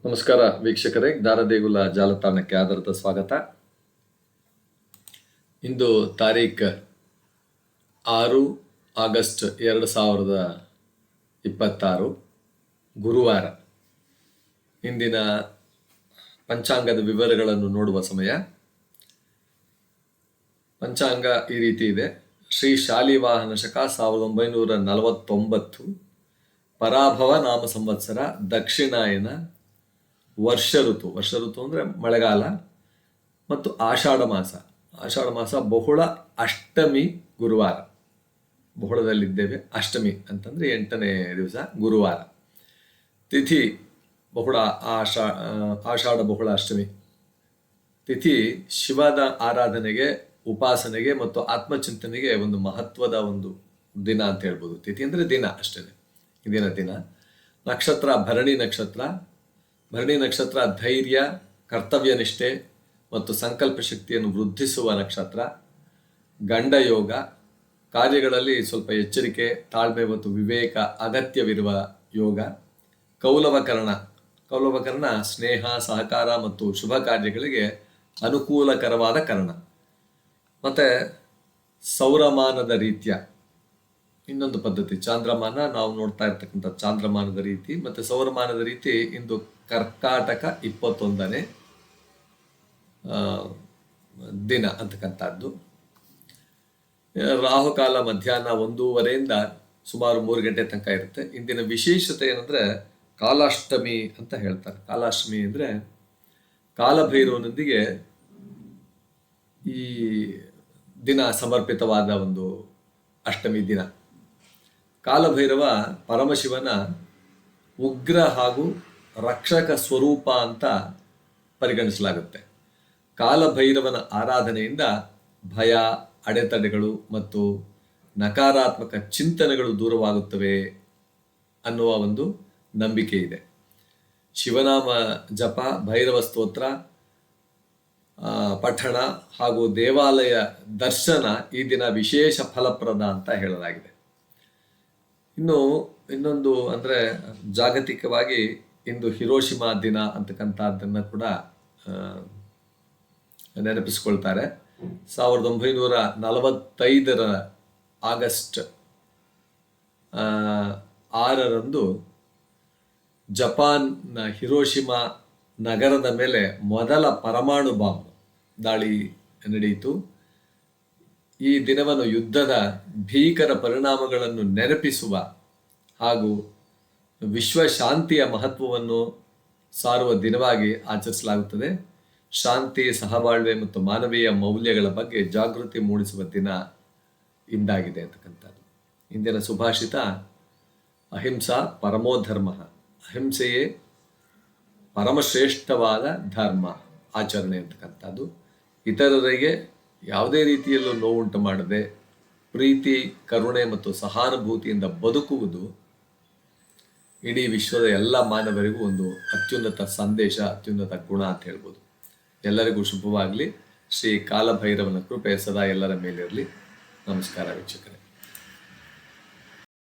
ನಮಸ್ಕಾರ ವೀಕ್ಷಕರೇ, ಜ್ಞಾನದೇಗುಲ ಜಾಲತಾಣಕ್ಕೆ ಆಧಾರದ ಸ್ವಾಗತ. ಇಂದು ತಾರೀಖ್ 6 ಆಗಸ್ಟ್ 2026 ಗುರುವಾರ. ಇಂದಿನ ಪಂಚಾಂಗದ ವಿವರಗಳನ್ನು ನೋಡುವ ಸಮಯ. ಪಂಚಾಂಗ ಈ ರೀತಿ ಇದೆ. ಶ್ರೀ ಶಾಲಿವಾಹನ ಶಕ 1949, ಪರಾಭವ ನಾಮ ಸಂವತ್ಸರ, ದಕ್ಷಿಣಾಯನ, ವರ್ಷ ಋತು ಅಂದರೆ ಮಳೆಗಾಲ, ಮತ್ತು ಆಷಾಢ ಮಾಸ ಬಹುಳ ಅಷ್ಟಮಿ ಗುರುವಾರ. ಬಹುಳದಲ್ಲಿದ್ದೇವೆ. ಅಷ್ಟಮಿ ಅಂತಂದ್ರೆ 8ನೇ ದಿವಸ ಗುರುವಾರ. ತಿಥಿ ಬಹುಳ ಆಷಾಢ ಬಹುಳ ಅಷ್ಟಮಿ ತಿಥಿ ಶಿವನ ಆರಾಧನೆಗೆ, ಉಪಾಸನೆಗೆ ಮತ್ತು ಆತ್ಮಚಿಂತನೆಗೆ ಒಂದು ಮಹತ್ವದ ಒಂದು ದಿನ ಅಂತ ಹೇಳ್ಬೋದು. ತಿಥಿ ಅಂದ್ರೆ ದಿನ ಅಷ್ಟೇ, ಇಂದಿನ ದಿನ. ನಕ್ಷತ್ರ ಭರಣಿ ನಕ್ಷತ್ರ ಧೈರ್ಯ, ಕರ್ತವ್ಯ ನಿಷ್ಠೆ ಮತ್ತು ಸಂಕಲ್ಪ ಶಕ್ತಿಯನ್ನು ವೃದ್ಧಿಸುವ ನಕ್ಷತ್ರ. ಗಂಡಯೋಗ, ಕಾರ್ಯಗಳಲ್ಲಿ ಸ್ವಲ್ಪ ಎಚ್ಚರಿಕೆ, ತಾಳ್ಮೆ ಮತ್ತು ವಿವೇಕ ಅಗತ್ಯವಿರುವ ಯೋಗ. ಕೌಲವಕರ್ಣ ಸ್ನೇಹ, ಸಹಕಾರ ಮತ್ತು ಶುಭ ಕಾರ್ಯಗಳಿಗೆ ಅನುಕೂಲಕರವಾದ ಕರ್ಣ. ಮತ್ತೆ ಸೌರಮಾನದ ರೀತ್ಯ ಇನ್ನೊಂದು ಪದ್ಧತಿ, ಚಾಂದ್ರಮಾನ, ನಾವು ನೋಡ್ತಾ ಇರ್ತಕ್ಕಂಥ ಚಾಂದ್ರಮಾನದ ರೀತಿ ಮತ್ತೆ ಸೌರಮಾನದ ರೀತಿ. ಇಂದು ಕರ್ಕಾಟಕ 21ನೇ ದಿನ ಅಂತಕ್ಕಂಥದ್ದು. ರಾಹುಕಾಲ ಮಧ್ಯಾಹ್ನ 1:30 ಸುಮಾರು 3 ಗಂಟೆ ತನಕ ಇರುತ್ತೆ. ಇಂದಿನ ವಿಶೇಷತೆ ಏನಂದ್ರೆ ಕಾಲಾಷ್ಟಮಿ ಅಂತ ಹೇಳ್ತಾರೆ. ಕಾಲಾಷ್ಟಮಿ ಅಂದ್ರೆ ಕಾಲಭೈರವನೊಂದಿಗೆ ಈ ದಿನ ಸಮರ್ಪಿತವಾದ ಒಂದು ಅಷ್ಟಮಿ ದಿನ. ಕಾಲಭೈರವ ಪರಮಶಿವನ ಉಗ್ರ ಹಾಗೂ ರಕ್ಷಕ ಸ್ವರೂಪ ಅಂತ ಪರಿಗಣಿಸಲಾಗುತ್ತೆ. ಕಾಲಭೈರವನ ಆರಾಧನೆಯಿಂದ ಭಯ, ಅಡೆತಡೆಗಳು ಮತ್ತು ನಕಾರಾತ್ಮಕ ಚಿಂತನೆಗಳು ದೂರವಾಗುತ್ತವೆ ಅನ್ನುವ ಒಂದು ನಂಬಿಕೆ ಇದೆ. ಶಿವನಾಮ ಜಪ, ಭೈರವ ಸ್ತೋತ್ರ ಪಠಣ ಹಾಗೂ ದೇವಾಲಯ ದರ್ಶನ ಈ ದಿನ ವಿಶೇಷ ಫಲಪ್ರದ ಅಂತ ಹೇಳಲಾಗಿದೆ. ಇನ್ನೊಂದು ಅಂದ್ರೆ ಜಾಗತಿಕವಾಗಿ ಇಂದು ಹಿರೋಶಿಮಾ ದಿನ ಅಂತಕ್ಕಂಥದ್ದನ್ನ ಕೂಡ ನೆನಪಿಸ್ಕೊಳ್ತಾರೆ. 1945 ಆಗಸ್ಟ್ 6 ಜಪಾನ್ನ ಹಿರೋಶಿಮಾ ನಗರದ ಮೇಲೆ ಮೊದಲ ಪರಮಾಣು ಬಾಂಬ್ ದಾಳಿ ನಡೆಯಿತು. ಈ ದಿನವನ್ನು ಯುದ್ಧದ ಭೀಕರ ಪರಿಣಾಮಗಳನ್ನು ನೆನಪಿಸುವ ಹಾಗೂ ವಿಶ್ವ ಶಾಂತಿಯ ಮಹತ್ವವನ್ನು ಸಾರುವ ದಿನವಾಗಿ ಆಚರಿಸಲಾಗುತ್ತದೆ. ಶಾಂತಿ, ಸಹಬಾಳ್ವೆ ಮತ್ತು ಮಾನವೀಯ ಮೌಲ್ಯಗಳ ಬಗ್ಗೆ ಜಾಗೃತಿ ಮೂಡಿಸುವ ದಿನ ಇಂದಾಗಿದೆ ಅಂತಕ್ಕಂಥದ್ದು. ಇಂದಿನ ಸುಭಾಷಿತ ಅಹಿಂಸಾ ಪರಮೋ ಧರ್ಮ. ಅಹಿಂಸೆಯೇ ಪರಮಶ್ರೇಷ್ಠವಾದ ಧರ್ಮ ಆಚರಣೆ ಅಂತಕ್ಕಂಥದ್ದು. ಇತರರಿಗೆ ಯಾವುದೇ ರೀತಿಯಲ್ಲೂ ನೋವುಂಟು ಮಾಡದೆ ಪ್ರೀತಿ, ಕರುಣೆ ಮತ್ತು ಸಹಾನುಭೂತಿಯಿಂದ ಬದುಕುವುದು ಇಡೀ ವಿಶ್ವದ ಎಲ್ಲ ಮಾನವರಿಗೂ ಒಂದು ಅತ್ಯುನ್ನತ ಸಂದೇಶ, ಅತ್ಯುನ್ನತ ಗುಣ ಅಂತ ಹೇಳ್ಬೋದು. ಎಲ್ಲರಿಗೂ ಶುಭವಾಗಲಿ. ಶ್ರೀ ಕಾಲಭೈರವನ ಕೃಪೆ ಸದಾ ಎಲ್ಲರ ಮೇಲಿರಲಿ. ನಮಸ್ಕಾರ ವೀಕ್ಷಕರೇ.